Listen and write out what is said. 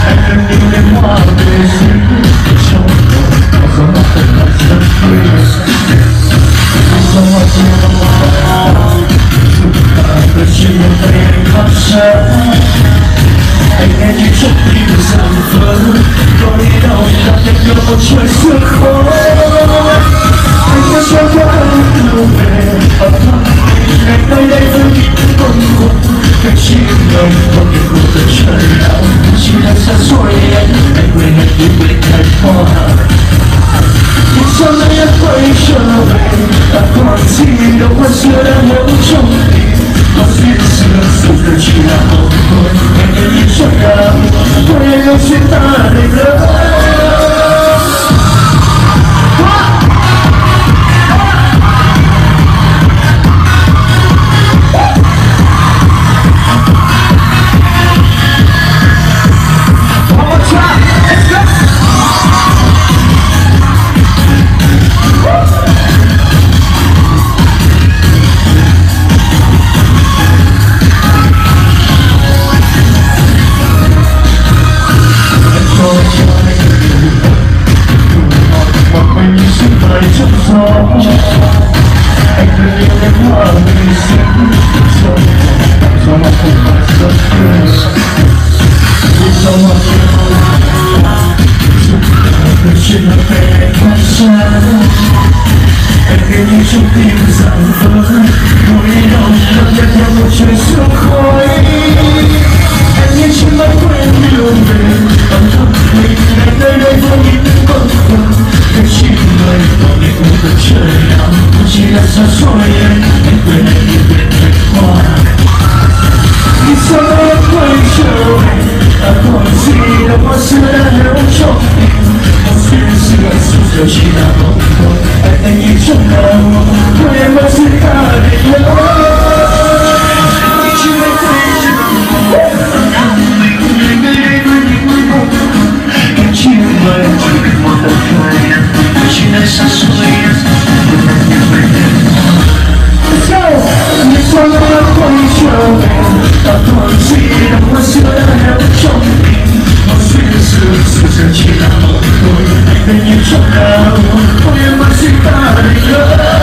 Anh cần đi đêm hoa về xinh trong gió mát thật là rất vui. Gió mát trên hoa cơn trên tay anh phát ra. Anh nghe như trong tim rạng vỡ, có đi đâu đã nhấp nhô một trời sương khói. Anh có cho qua lâu về ở thăm ngày nơi đây với những con cuốn cách chim lòng không những cuộc đời trời nào chỉ là xa xôi anh quên hết những quyết thành hoa. Nhưng sau này anh quay trở về ta còn gì đâu qua xưa đã nhớ trong tim. Có duyên xưa dù đời chỉ là một thôi anh nhớ nhìn cho cao thôi anh ơi xin ta đầy lớn. Trong gió anh cần yêu em hoa về xinh gió mát không phải rất tươi gió mát từ trên mặt về phát ra. Anh nghe như trong tim rạng vỡ nỗi đau đập nhạt theo một trời sương khói. Anh như trên mắt quên đường về âm thầm mình ngày nơi đây với những con quần cái chim người có những cuộc đời trời nào chỉ là xa xôi anh quên anh như quên thành hoa. Vì sao đây em quay trở về ta còn gì đâu mà xưa đã héo trong tim. Một duyên xưa dù giờ chỉ là mộng thôi anh nhìn trong nào thôi em ơi xin ta để nhớ. Xa xôi nhưng sao đã quay trở về ta còn gì đâu mà xưa đã héo trong tim. Một duyên xưa dù giờ chỉ là mộng thôi anh nhìn trong nào thôi em ơi xin ta để nhớ.